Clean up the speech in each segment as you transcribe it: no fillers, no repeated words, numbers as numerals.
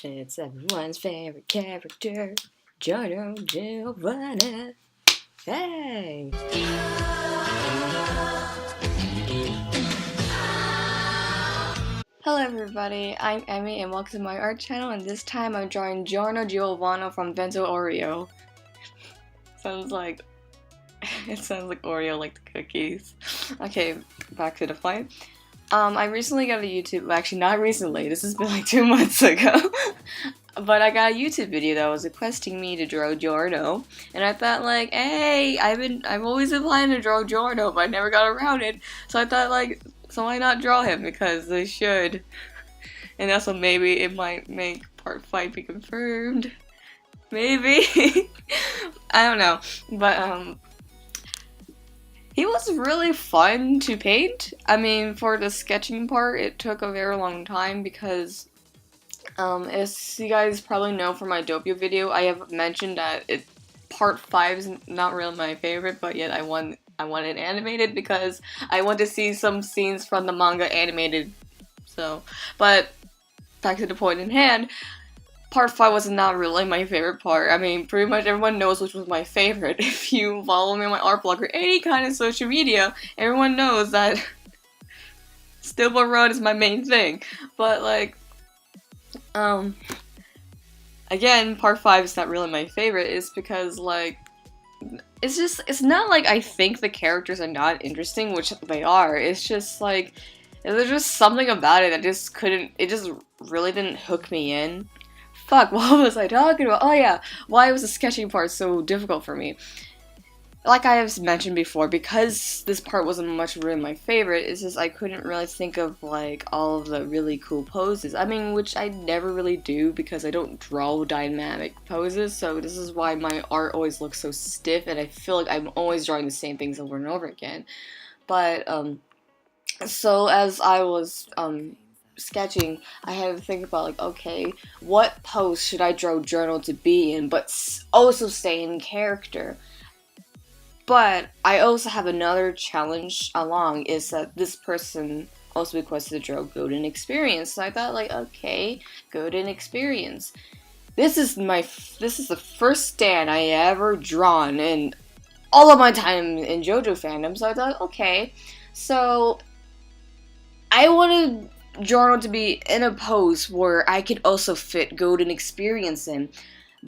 It's everyone's favorite character, Giorno Giovanna. Hey! Hello everybody, I'm Emmy and welcome to my art channel, and this time I'm drawing Giorno Giovanna from Vento Oreo. Sounds like... it sounds like Oreo, like the cookies. Okay, back to the point. I recently got a YouTube, actually not recently, this has been like 2 months ago. But I got a YouTube video that was requesting me to draw Giorno, and I thought like, hey, I've always been planning to draw Giorno, but I never got around it. So I thought like, so why not draw him, because they should. And also maybe it might make part 5 be confirmed. Maybe. I don't know. But he was really fun to paint. I mean, for the sketching part, it took a very long time because, as you guys probably know from my Doppio video, I have mentioned that part 5 is not really my favorite, but yet I want it animated because I want to see some scenes from the manga animated. So, but back to the point in hand. Part 5 was not really my favorite part. I mean, pretty much everyone knows which was my favorite. If you follow me on my art blog or any kind of social media, everyone knows that Stillborn Road is my main thing. But like, again, part 5 is not really my favorite. It's because like, it's not like I think the characters are not interesting, which they are. It's just like, there's just something about it that it just really didn't hook me in. Fuck, what was I talking about? Oh yeah, why was the sketching part so difficult for me? Like I have mentioned before, because this part wasn't much really my favorite, it's just I couldn't really think of like all of the really cool poses. I mean, which I never really do because I don't draw dynamic poses, so this is why my art always looks so stiff and I feel like I'm always drawing the same things over and over again. But, so as I was, sketching, I had to think about like, okay, what pose should I draw Giorno to be in, but also stay in character. But I also have another challenge along, is that this person also requested to draw Golden Experience. So I thought like, okay, Golden Experience. This is the first stand I ever drawn in all of my time in JoJo fandom. So I thought, okay, so I wanted Giorno to be in a pose where I could also fit Golden Experience in,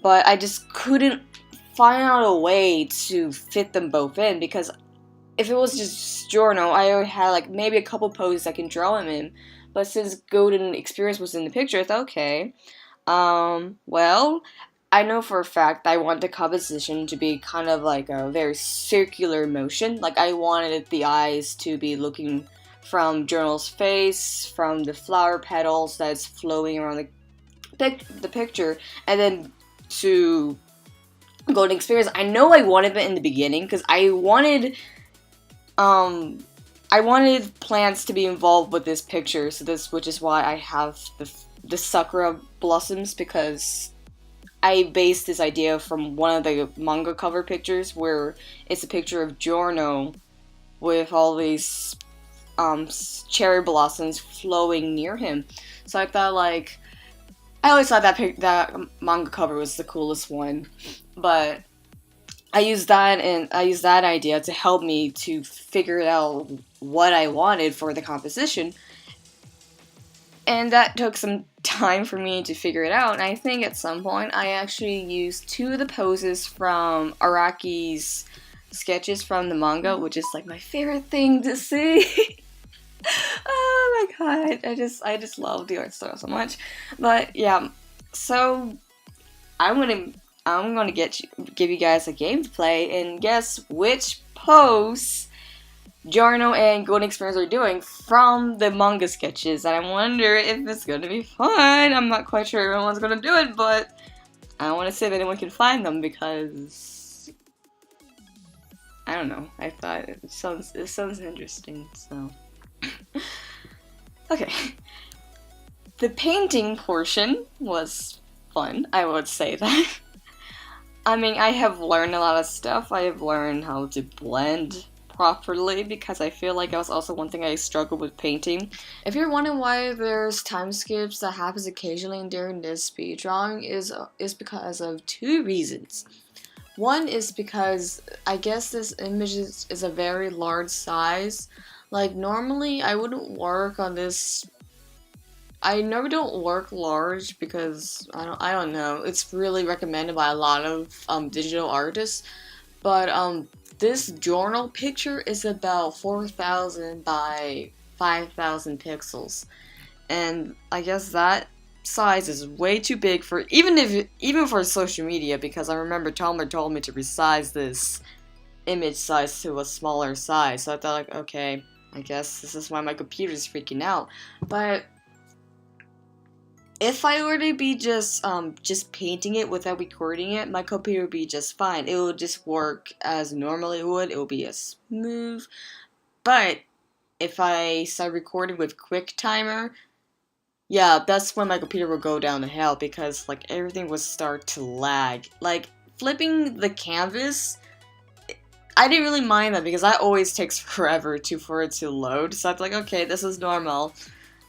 but I just couldn't find out a way to fit them both in, because if it was just Giorno, I already had like maybe a couple poses I can draw him in, but since Golden Experience was in the picture, I thought, okay, well, I know for a fact I want the composition to be kind of like a very circular motion. Like I wanted the eyes to be looking from Giorno's face, from the flower petals that's flowing around the picture, and then to Golden Experience. I know I wanted it in the beginning because I wanted plants to be involved with this picture, which is why I have the sakura blossoms, because I based this idea from one of the manga cover pictures where it's a picture of Giorno with all these cherry blossoms flowing near him. So I thought like, I always thought that manga cover was the coolest one, but I used that idea to help me to figure out what I wanted for the composition, and that took some time for me to figure it out. And I think at some point I actually used 2 of the poses from Araki's sketches from the manga, which is like my favorite thing to see. Oh my god, I just love the art style so much. But yeah, so I'm gonna give you guys a game to play and guess which pose Giorno and Golden Experience are doing from the manga sketches, and I wonder if it's gonna be fun. I'm not quite sure everyone's gonna do it, but I want to see if anyone can find them, because I don't know. I thought it sounds interesting, so. Okay, the painting portion was fun, I would say that. I mean, I have learned a lot of stuff. I have learned how to blend properly, because I feel like that was also one thing I struggled with painting. If you're wondering why there's time skips that happens occasionally during this speed drawing, is because of two reasons. One is because I guess this image is a very large size. Like, normally I wouldn't work on this. I never don't work large because I don't know. It's really recommended by a lot of digital artists. But this journal picture is about 4,000 by 5,000 pixels, and I guess that size is way too big for even for social media, because I remember Tumblr told me to resize this image size to a smaller size. So I thought, like, okay, I guess this is why my computer's freaking out. But if I were to be just painting it without recording it, my computer would be just fine. It would just work as normally it would. It would be as smooth. But if I start recording with QuickTimer, yeah, that's when my computer will go down to hell, because like everything would start to lag. Like flipping the canvas, I didn't really mind that because that always takes forever for it to load. So I was like, okay, this is normal,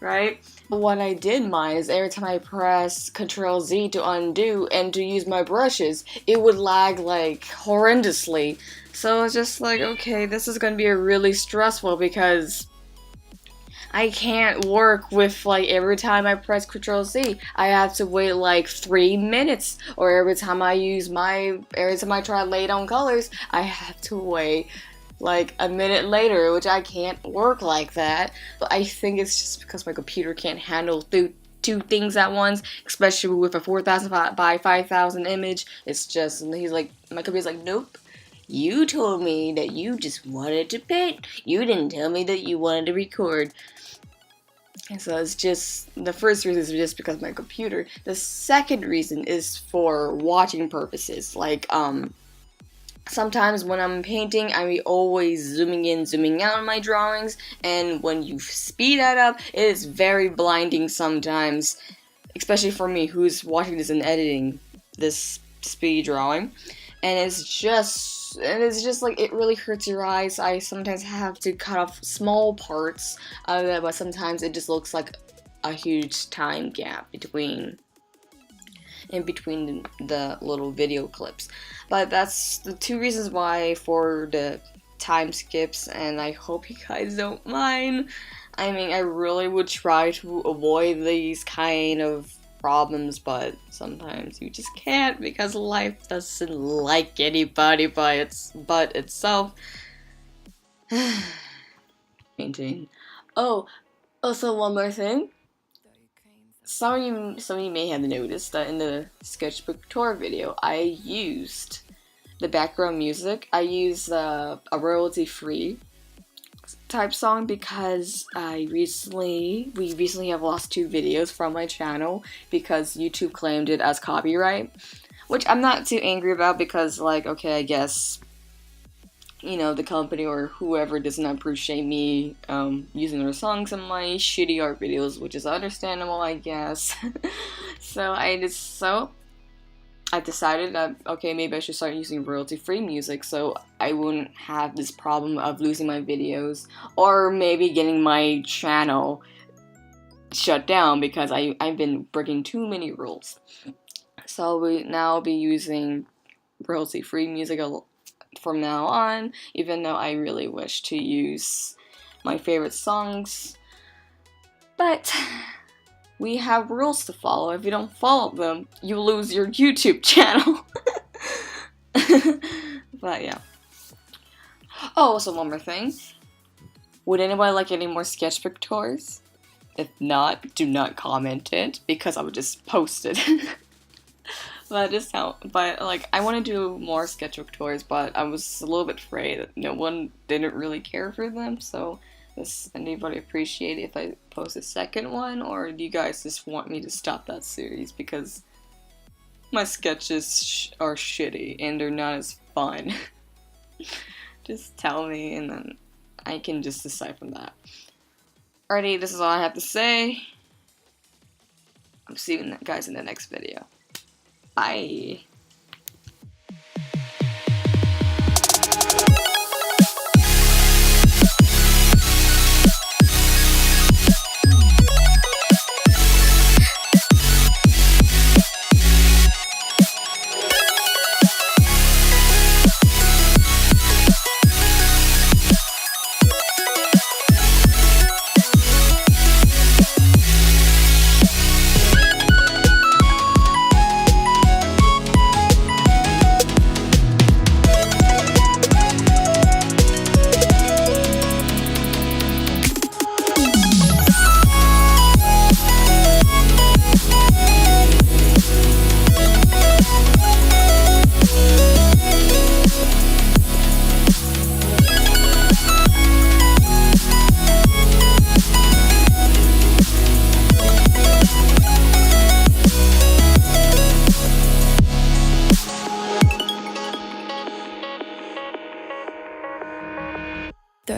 right? But what I did mind is every time I press Ctrl Z to undo and to use my brushes, it would lag like horrendously. So it's just like, okay, this is gonna be really stressful, because I can't work with, like, every time I press Ctrl Z, I have to wait like 3 minutes. Or every time I try to lay down colors, I have to wait like a minute later, which I can't work like that. But I think it's just because my computer can't handle two things at once, especially with a 4,000 by 5,000 image. It's just, and my computer's like, nope. You told me that you just wanted to paint. You didn't tell me that you wanted to record. And so it's just, the first reason is just because of my computer. The second reason is for watching purposes. Like, sometimes when I'm painting, I'm always zooming in, zooming out on my drawings, and when you speed that up, it is very blinding sometimes, especially for me who's watching this and editing this speed drawing. And it's just like, it really hurts your eyes. I sometimes have to cut off small parts of it, but sometimes it just looks like a huge time gap in between the little video clips. But that's the two reasons why for the time skips, and I hope you guys don't mind. I mean, I really would try to avoid these kind of problems, but sometimes you just can't, because life doesn't like anybody but itself. Painting. Oh, also one more thing. Some of you may have noticed that in the sketchbook tour video, I used the background music. I used a royalty-free type song because we recently have lost 2 videos from my channel because YouTube claimed it as copyright, which I'm not too angry about, because, like, okay, I guess, you know, the company or whoever does not appreciate me using their songs in my shitty art videos, which is understandable, I guess. So I decided that, okay, maybe I should start using royalty-free music so I wouldn't have this problem of losing my videos, or maybe getting my channel shut down because I've been breaking too many rules. So we now be using royalty-free music from now on, even though I really wish to use my favorite songs. But we have rules to follow. If you don't follow them, you lose your YouTube channel. But yeah. Oh, also one more thing. Would anybody like any more sketchbook tours? If not, do not comment it, because I would just post it. But like, I want to do more sketchbook tours, but I was a little bit afraid that no one didn't really care for them, so does anybody appreciate it if I post a second one, or do you guys just want me to stop that series because my sketches are shitty and they're not as fun? Just tell me and then I can just decide from that. Alrighty, this is all I have to say. I'm seeing you guys in the next video. Bye!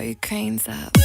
your cranes up.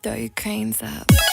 Throw your cranes up.